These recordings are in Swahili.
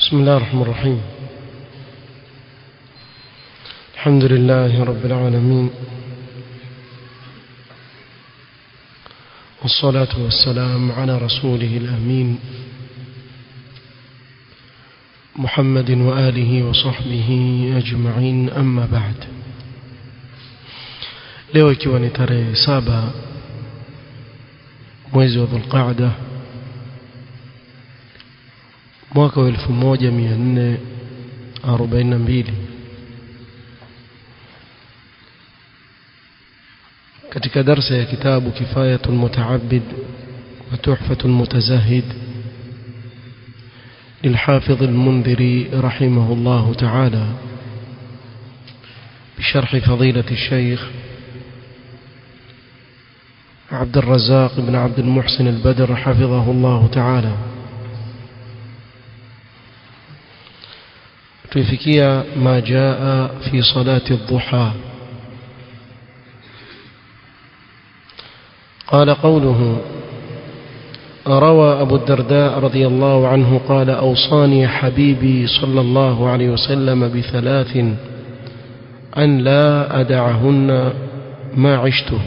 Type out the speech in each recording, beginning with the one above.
بسم الله الرحمن الرحيم. الحمد لله رب العالمين، والصلاة والسلام على رسوله الأمين محمد وآله وصحبه أجمعين، أما بعد. leo ikiwa ni tarehe 7 mwezi wa Dhulqaada mwaka wa 1442 katika darasa ya kitabu Kifayatul Muta'abbid wa Tuhfatul Mutazahid للحافظ المنذري رحمه الله تعالى بشرح فضيلة الشيخ عبد الرزاق بن عبد المحسن البدر حفظه الله تعالى. تفكيا ما جاء في صلاة الضحى. قال قوله: روى أبو الدرداء رضي الله عنه قال: أوصاني حبيبي صلى الله عليه وسلم ب3 أن لا أدعهن ما عشته،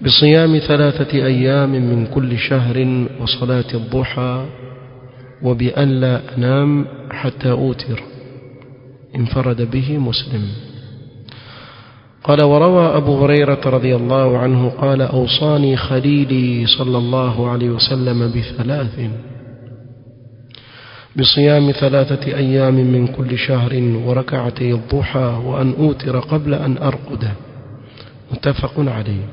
بصيام 3 أيام من كل شهر، وصلاة الضحى، وبأن لا أنام حتى أوتر. انفرد به مسلم. قال: وروى أبو هريرة رضي الله عنه قال: أوصاني خليلي صلى الله عليه وسلم ب3: بصيام 3 أيام من كل شهر، وركعتي الضحى، وأن أوتر قبل أن أرقد. متفق عليه.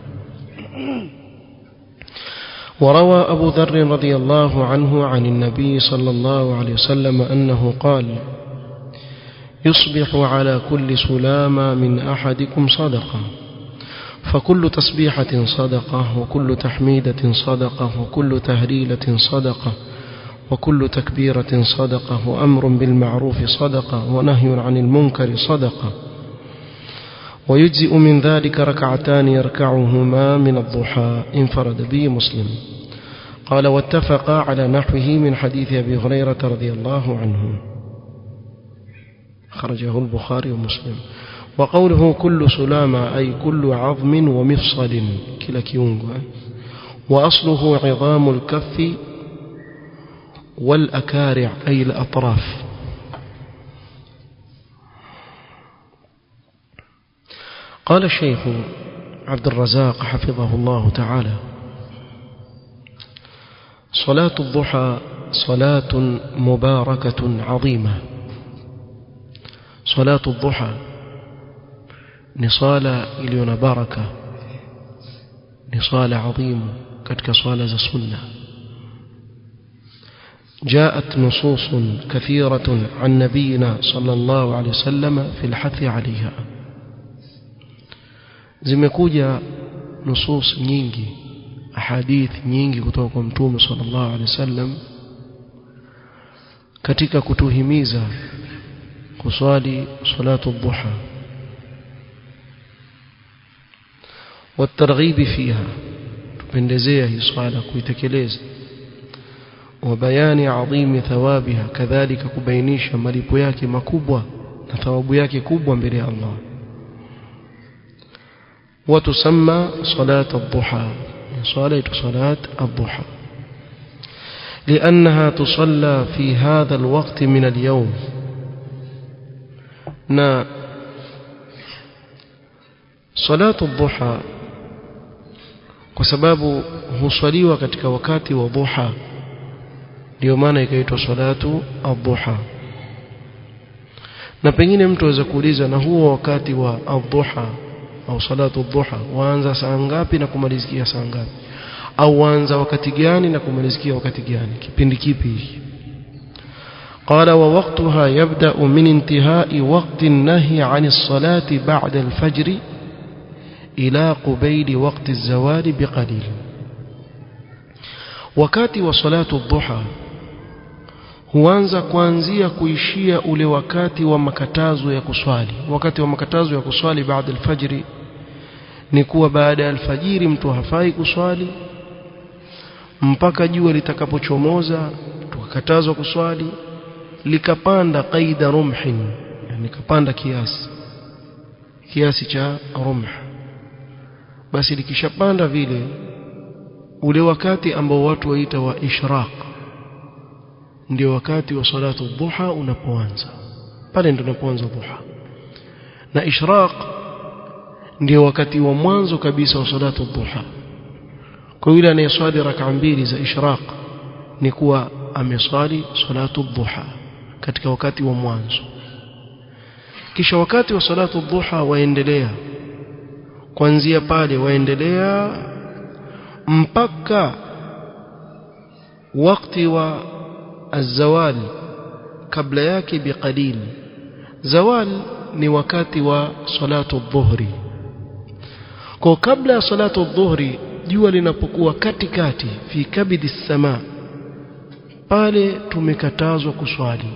وروى أبو ذر رضي الله عنه عن النبي صلى الله عليه وسلم أنه قال: يصبح على كل سلامة من أحدكم صدقة، فكل تسبيحة صدقة، وكل تحميدة صدقة، وكل تهليلة صدقة، وكل تكبيرة صدقة، وأمر بالمعروف صدقة، ونهي عن المنكر صدقة، ويجزئ من ذلك 2 يركعهما من الضحى. انفرد به مسلم. قال: واتفق على نحوه من حديث أبي هريرة رضي الله عنه، خرجه البخاري ومسلم. وقوله كل سلامة أي كل عظم ومفصل، كلا كيونغ، وأصله عظام الكف والأكارع أي الأطراف. قال الشيخ عبد الرزاق حفظه الله تعالى: صلاة الضحى صلاة مباركة عظيمة. صلاة الضحى نصالة إليون بركة، نصالة عظيم كتك صالة السنة. جاءت نصوص كثيرة عن نبينا صلى الله عليه وسلم في الحث عليها. zimekuja nusus nyingi, ahadith nyingi kutoka kwa Mtume sallallahu alaihi wasallam katika kutuhimiza kuswali salatu dhuha والترغيب فيها، tupendezea hii swala kuitekeleza, wa bayani adhimi thawabiha, kadhalika kubainisha malipo yake makubwa na thawabu yake kubwa mbele ya Allah. وتسمى صلاة الضحى، صلاة الضحى، لأنها تصلى في هذا الوقت من اليوم. صلاة الضحى وسباب husaliwa katika wakati wa dhuha, ndio maana ikaitwa salatu ad-duha. Na pengine mtu aweza kuuliza, na huo wakati wa ad-duha au salatu dhuha waanza saa ngapi na kumalizikia saa ngapi, au waanza wakati gani na kumalizikia wakati gani, kipindi kipi? قال: ووقتها يبدأ من انتهاء وقت النهي عن الصلاة بعد الفجر إلى قبيل وقت الزوال بقليل. wakati wa salatu dhuha huanza kuanzia kuishia ule wakati wa makatazo ya kuswali. Wakati wa makatazo ya kuswali baada al-fajr ni kuwa baada ya alfajiri mtu hafai kuswali mpaka jua litakapochomoza, wakatazwa kuswali, likapanda qaida rumhin, yani kapanda kiasi cha rumh. Basi likishapanda vile, ule wakati ambao watu waita wa ishraq ndio wakati wa salatu dhuha unapoanza. Pale ndio unapoanza dhuha, na ishraq ndio wakati wa mwanzo kabisa wa salatu dhuha. Kwa yule anayeswali rak'a mbili za ishraq ni kuwa ameswali salatu dhuha katika wakati wa mwanzo. Kisha wakati wa salatu dhuha waendelea, kuanzia pale waendelea mpaka wakati wa الزوال kabla yake biqalil. Zawal ni wakati wa salatu adh-dhuhri. Kwa kabla ya salatu adh-dhuhri, jua linapokuwa katikati fi kabidi as-samaa, pale tumekatazwa kuswali.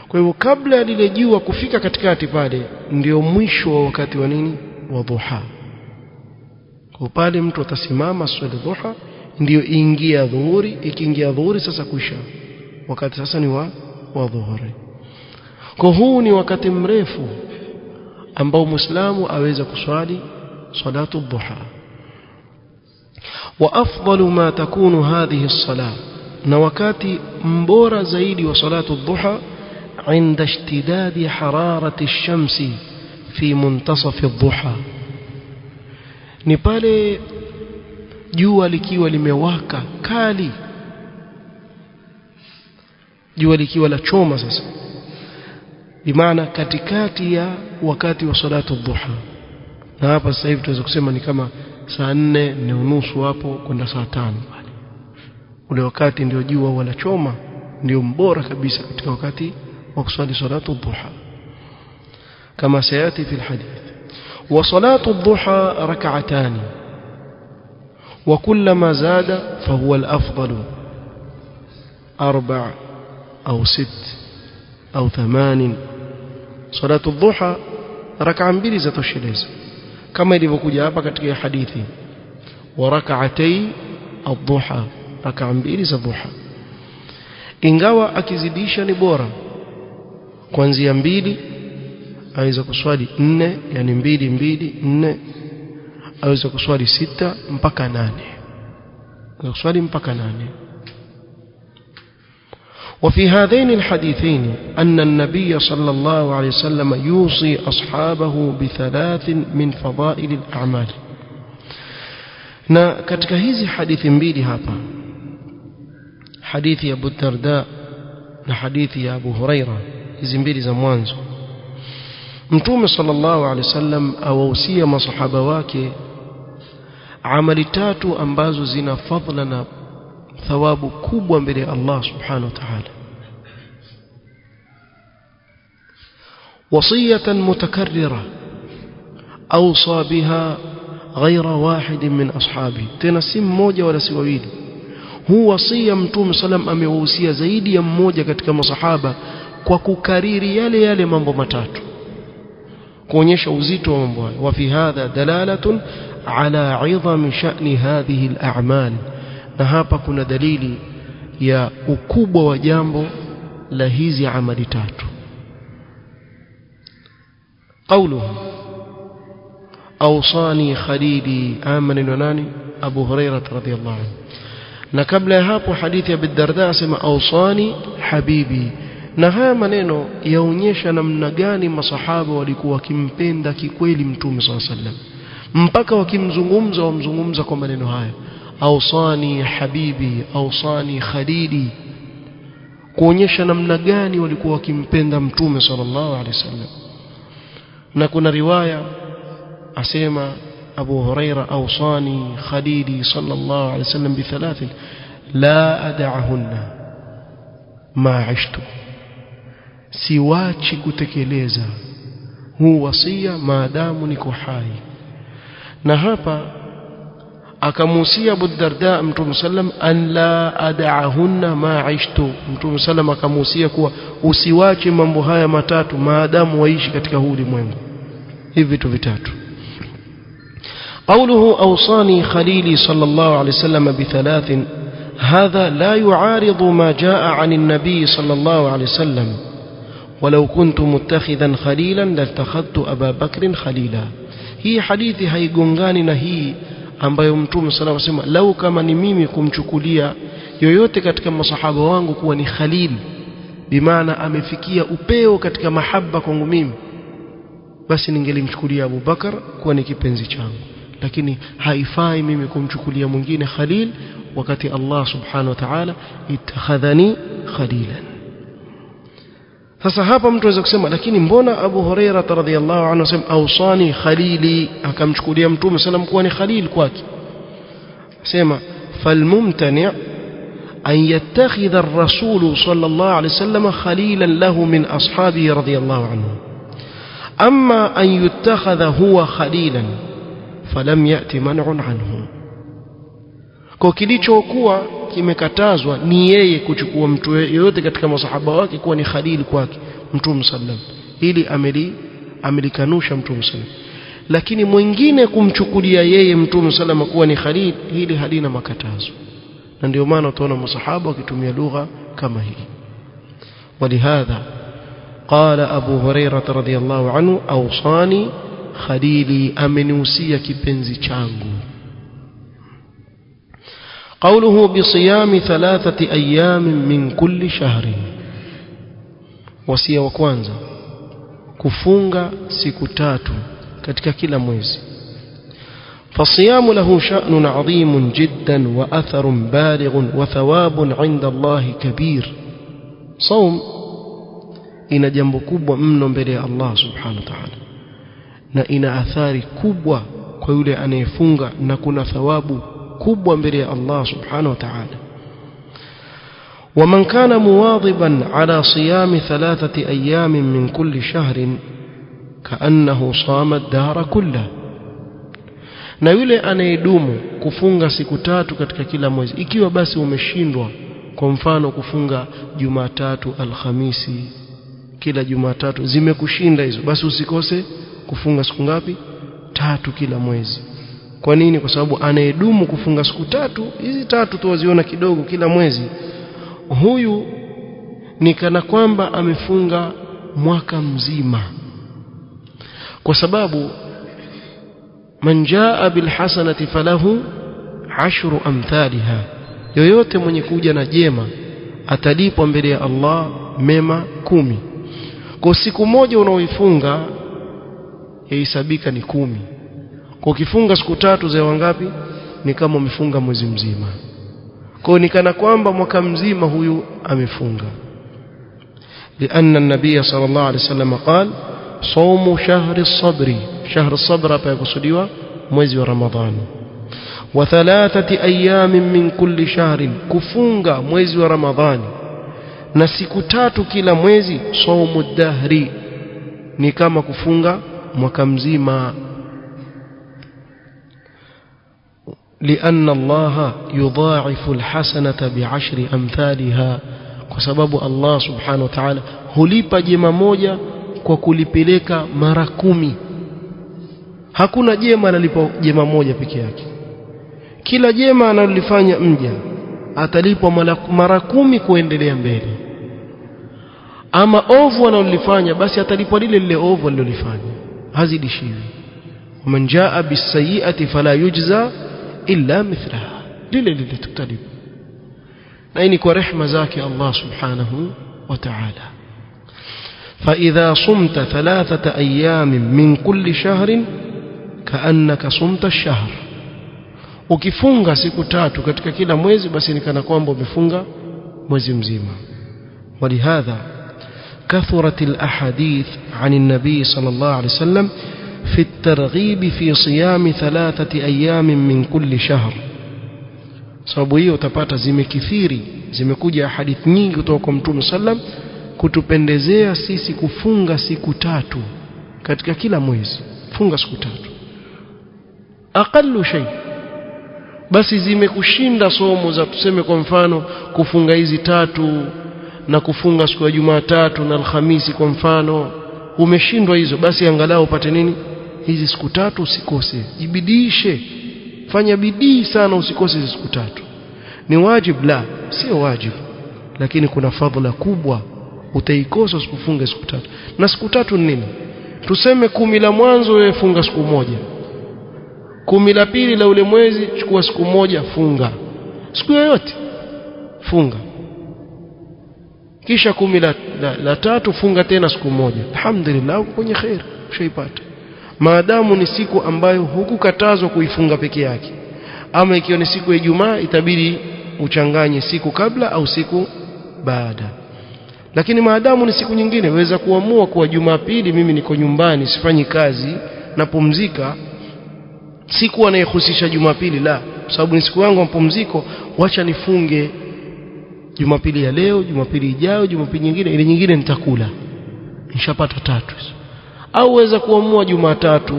Kwa hivyo kabla ya lile jua kufika katikati pale ndio mwisho wa wakati wa nini, wa dhuha. Kwa pale mtu atasimama swali dhuha ndio ingia dhuhuri. Ikiingia dhuhuri sasa kuisha wakati, sasa ni wa dhuhuri. Kwa huu ni wakati mrefu ambao muislamu aweza kuswali salatu dhuha. Wa afdalu ma takunu hadhihi as-salah, na wakati mbora zaidi wa salatu dhuha عند اشتداد حرارة الشمس في منتصف الضحى, ni pale jua likiwa limewaka kali, jua likiwa la choma sasa, bimaana katikati ya wakati wa salatu dhuha. Na hapa sasa hivi tunaweza kusema ni kama saa 4:30 hapo kwenda saa 5 pale. Ule wakati ndio jua wala choma, ndio mbora kabisa katika wakati wa kuswali salatu dhuha, kama sayati fi alhadith. Wa salatu dhuha rak'atan, wa kullama zada fahuwa alafdal, 4 au 6 au 8. salatu dhuha rak'a mbili zatosheleza, kama ilivyokuja hapa katika hadithi, wa rak'atay adh-dhuha, rak'a mbili za dhuha. Ingawa akizidisha ni bora, kuanzia 2 aweza kuswali 4, yani 2 2 4, aweza kuswali 6 mpaka 8, aweza kuswali mpaka 8. وفي هذين الحديثين أن النبي صلى الله عليه وسلم يوصي أصحابه ب3 من فضائل الأعمال. na katika hizi hadithi mbili hapa, hadithi ya Abu Darda na hadithi ya Abu Huraira, hizi mbili za mwanzo, Mtume sallallahu alaihi wasallam awahusia masahaba wake amali 3 ambazo zina fadhila na thawabu kubwa mbele ya Allah subhanahu wa ta'ala. وصية متكررة أوصى بها غير واحد من أصحابه, tena si mmoja wala si wawili. Huu wasia Mtume sallam amewahusia zaidi ya mmoja katika masahaba kwa kukariri yale mambo 3, kuonyesha uzito wa mambo hayo. Wa fi hadha dalalatun ala 'idham sha'ni hadhihi al-a'mal, na hapa kuna dalili ya ukubwa wa jambo la hizi amali 3. قوله أوصاني خليلي آمن وناني أبو هريرة رضي الله عنه. na kabla ya hapo hadithi ya Abu Darda asema awsani habibi, na haya maneno yaonyesha namna gani masahaba walikuwa wakimpenda kikweli Mtume sallallahu alaihi wasallam, mpaka wamzungumza kwa maneno haya, awsani habibi, awsani khalili, kuonyesha namna gani walikuwa wakimpenda Mtume sallallahu alaihi wasallam. na kuna riwaya asema Abu Huraira, awsani khalili sallallahu alaihi wasallam bi3 la ad'ahunna ma 'ishtu, siwachi kutekeleza huu wasia maadamu niko hai. na hapa akamuhusia Abu Darda Mtume sallam an la ad'ahunna ma 'ishtu. Mtume sallam akamuhusia kuwa usiwache mambo haya 3 maadamu waishi katika huu ulimwengu, hivi vitu 3. قوله أوصاني خليلي صلى الله عليه وسلم ب3 هذا لا يعارض ما جاء عن النبي صلى الله عليه وسلم ولو كنت متخذا خليلا لاتخذت أبا بكر خليلا. hii hadithi haigongani na hii ambayo Mtume sallallahu alayhi wasallam lau kama ni mimi kumchukulia yoyote katika masahaba wangu kuwa ni khalil, bimaana amefikia upeo katika mahaba kwangu mimi, basi ningelimchukulia Abu Bakar kuwa ni kipenzi changu. Lakini haifai mimi kumchukulia mwingine khalil wakati Allah subhanahu wa ta'ala ittakhadhani khalilan. Sasa hapa mtu anaweza kusema lakini mbona Abu Huraira radhiyallahu anhu asema awsani khalili, akamchukulia Mtume sallam kuwa ni khalil kwake? Sema falmumtani' an yattakhidha ar-rasul sallallahu alayhi wasallam khalilan lahu min ashabihi radhiyallahu anhu, amma an yuttakhadha huwa khalilan falam yati man'un anhu. Kwa kilichokuwa kimekatazwa ni yeye kuchukua mtu yeyote katika masahaba wake kuwa ni khalil kwake Mtume sallam, ili amelikanusha Mtume sallam. Lakini mwingine kumchukulia yeye Mtume sallam kuwa ni khalil, hili halina makatazo, na ndio maana utaona masahaba wakitumia lugha kama hii. Walihadha qala Abu Hurairah radhiyallahu anhu awsani khalili, amenihusia kipenzi changu. قوله بصيام 3 أيام من كل شهر، wasia wa kwanza kufunga siku 3 katika kila mwezi. فالصيام له شأن عظيم جدا وأثر بالغ وثواب عند الله كبير. صوم ina jambo kubwa mno mbele ya Allah subhanahu wa ta'ala, na ina athari kubwa kwa yule anayefunga, na kuna thawabu kubwa mbele ya Allah subhanahu wa ta'ala. ومن كان مواظبا على صيام 3 أيام من كل شهر كأنه صام الدهر كله، na yule anayedumu kufunga siku 3 katika kila mwezi, ikiwa basi umeshindwa kwa mfano kufunga Jumatatu, Alhamisi, kila Jumatatu zimekushinda hizo, basi usikose kufunga siku ngapi? 3 kila mwezi. Kwa nini? Kwa sababu anayedumu kufunga siku 3, hizi 3 tuwaziona kidogo kila mwezi, huyu ni kana kwamba amefunga mwaka mzima. Kwa sababu man jaa bil hasanati falahu 10 amthaliha, yoyote mwenye kuja na jema atalipwa mbele ya Allah mema 10. Kwa siku moja unaoifunga yahesabika ni 10. Kwa ukifunga siku 3 za wangapi? Ni kama umefunga mwezi mzima. Kwa ni kana kwamba mwaka mzima huyu amefunga. لأن النبي صلى الله عليه وسلم قال صوم شهر الصبر، شهر الصبر hapa yakusudiwa mwezi wa Ramadhani. و3 أيام من كل شهر، kufunga mwezi wa Ramadhani na siku 3 kila mwezi. صوم الدهر ni kama kufunga mwaka mzima. لأن الله يضاعف الحسنة ب10 أمثالها، kwa sababu Allah subhanahu wa ta'ala hulipa jema moja kwa kulipeleka mara 10. Hakuna jema analipwa jema moja peke yake. Kila jema analolifanya mja atalipwa mara 10 kuendelea mbele. Ama ovu analolifanya basi atalipwa lile ovu alilolifanya, hazidishiwi. ومن جاء بالسيئة فلا يجزى إلا مثلها، lile tutalipwa. Na hii ni kwa rehema zake Allah subhanahu wa ta'ala. فإذا صمت 3 أيام من كل شهر كأنك صمت الشهر، ukifunga siku 3 katika kila mwezi basi ni kana kwamba umefunga mwezi mzima. ولهذا كثرت الأحاديث عن النبي صلى الله عليه وسلم في الترغيب في صيام 3 أيام من كل شهر. sababu hiyo utapata zimekithiri, zimekuja hadithi nyingi kutoka kwa Mtume sallam kutupendezea sisi kufunga siku 3 katika kila mwezi. Funga siku 3 aqallu shay, basi zimekushinda somo za tuseme kwa mfano kufunga hizi 3 na kufunga siku ya Jumatatu na Alhamisi kwa mfano, umeshindwa hizo, basi angalau upate nini? Hizi siku 3 usikose. Jibidishe, fanya bidii sana usikose hizi siku 3. ni wajib? La, sio wajib, lakini kuna fadhila kubwa utaikosa usipofunga siku tatu. Na siku tatu ni nini? Tuseme 10 la mwanzo wewe funga siku moja, 10 la pili la ule mwezi chukua siku moja funga, siku yoyote funga, kisha 10 la tatu funga tena siku moja. Alhamdulillah, kwenye khair ushaipata, maadamu ni siku ambayo hukukatazwa kuifunga peke yake. Ama ikiwa ni siku ya Ijumaa itabidi uchanganye siku kabla au siku baada. Lakini maadamu ni siku nyingine, waweza kuamua kwa Jumapili mimi niko nyumbani sifanyi kazi napumzika, siku anayehusisha Jumapili, la, sababu ni siku yangu ya mapumziko, wacha nifunge Jumapili ya leo, Jumapili ijayo, Jumapili nyingine, ile nyingine nitakula, nishapata tatu. Au waweza kuamua Jumatatu,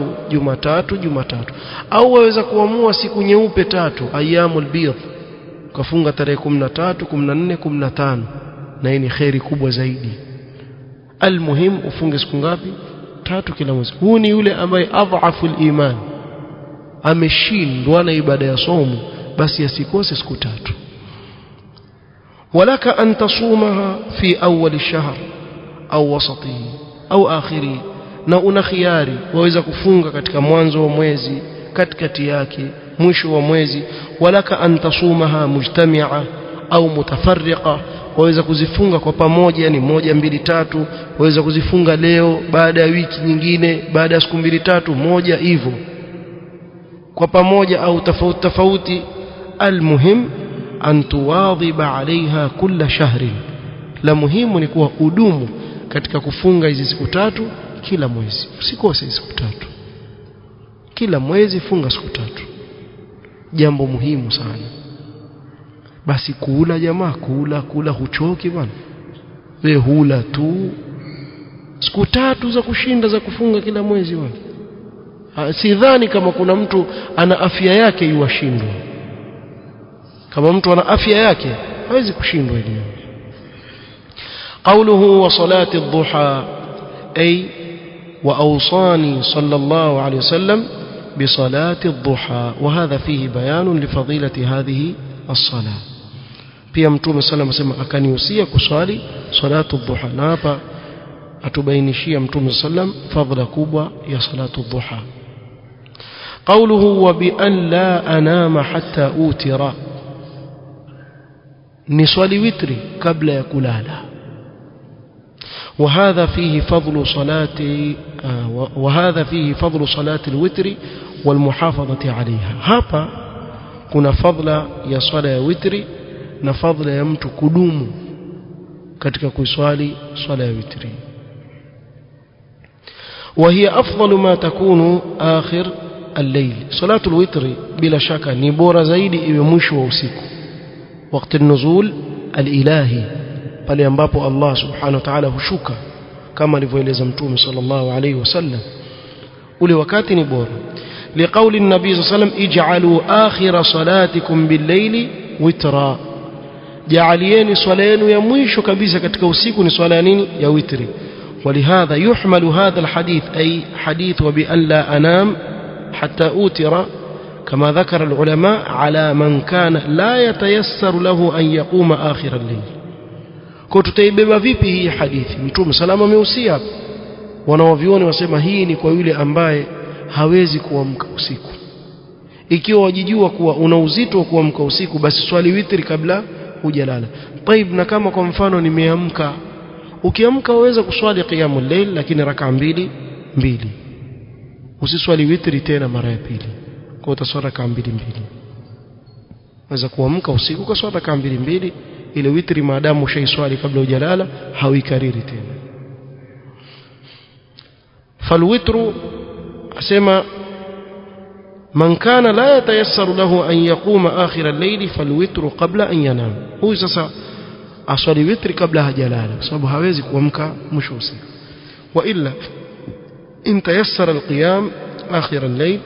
au waweza kuamua siku nyeupe tatu, ayyamul bidh, ukafunga tarehe 13, 14, 15, na hii ni khairi kubwa zaidi. Almuhim ufunge siku ngapi? 3 kila mwezi. Huu ni yule ambaye adhaful iman, ameshindwa na ibada ya somo, basi asikose siku 3. walaka an tasumaha fi awwal ash-shahr au wasatihi au akhirihi, na una khiari, waweza kufunga katika mwanzo wa mwezi, katikati yake, mwisho wa mwezi. walaka an tasumaha mujtami'a au mutafarriqa, waweza kuzifunga kwa pamoja, yani 1, 2, 3. waweza kuzifunga leo, baada ya wiki nyingine, baada ya siku 2, 3, moja, hivyo kwa pamoja au tofauti tofauti. Almuhim an tuwadhiba alaiha kulla shahrin, la muhimu ni kuwa udumu katika kufunga hizi siku 3 kila mwezi, usikose siku 3 kila mwezi, funga siku 3. Jambo muhimu sana. Basi kula jamaa, kula huchoki bwana, wewe hula tu. Siku 3 za kushinda za kufunga kila mwezi bwana, sidhani kama kuna mtu ana afya yake yuashindwa. Kama mtu ana afya yake hawezi kushindwa hili. Qawluhu wa salati ad-duha, ay wa awsani sallallahu alayhi wasallam bi salati ad-duha, wa hadha fihi bayan li fadilati hadhihi as-salah. Pia Mtume sallallahu alayhi wasallam akanihusia kuswali salatu ad-duha, na hapa atubainishia Mtume sallallahu alayhi wasallam fadhila kubwa ya salatu ad-duha. Qawluhu wa bi an la anama hatta utira, ni swali witri kabla ya kulala. وهذا فيه فضل صلاة الوتر والمحافظة عليها. hapa kuna fadla ya swala ya witri na fadla ya mtu kudumu katika kuswali swala ya witri. وهي أفضل ما تكون آخر الليل. صلاة الوتر bila shaka ni bora zaidi iwe mwisho wa usiku, wakati النزول الإلهي, pale ambapo Allah subhanahu wa ta'ala hushuka, kama alivyoeleza Mtume sallallahu alayhi wasallam, ule wakati ni bora. Liqauli an-nabii sallallahu alayhi wasallam, ij'alu akhira salatikum bil-layli witra, jaalieni swala yenu ya mwisho kabisa katika usiku ni swala ya nini? Ya witri. ولهذا يحمل هذا الحديث أي حديث وبأن لا أنام حتى أوتر كما ذكر العلماء على من كان لا يتيسر له أن يقوم آخر الليل. Kwa tutaibeba vipi hii hadithi? Mtume salama ameusia, wanawavioni wasema hii ni kwa yule ambaye hawezi kuamka usiku. Ikiwa wajijua kuwa una uzito wa kuamka usiku, basi swali witri kabla hujalala. Taib, na kama kwa mfano nimeamka, ukiamka waweza kuswali qiyamul layl lakini raka 2 2, usiswali witri tena mara ya pili, kwa utaswali raka 2 2. Waweza kuamka usiku kwa swala raka 2 2, ile witri maadamu ushaiswali kabla hujalala hauikariri tena. Falwitru asema man kana la yatayassaru lahu an yaquma akhir al-layl falwitru qabla an yanam. Huyu sasa aswali witri kabla hajalala, kwa sababu hawezi kuamka mwisho usiku. Wa illa in tayassara al-qiyam akhir al-layl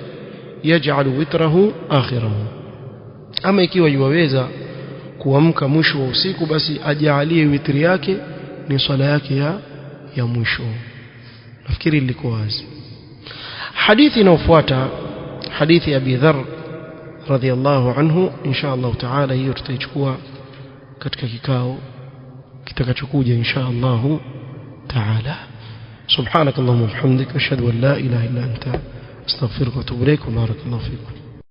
yaj'al witrahu akhirahu. Ama ikiwa yuweza kuamka mwisho wa usiku, basi ajalie witri yake ni swala yake ya mwisho. Nafikiri liko wazi. Hadithi inayofuata hadithi ya Abi Dharr radhiyallahu anhu insha Allah taala hiyo tutaichukua katika kikao kitakachokuja insha Allah taala. subhanakallahumma wa bihamdika ashhadu an la ilaha illa anta astaghfiruka wa atubu ilaik wa barakallahu fikum.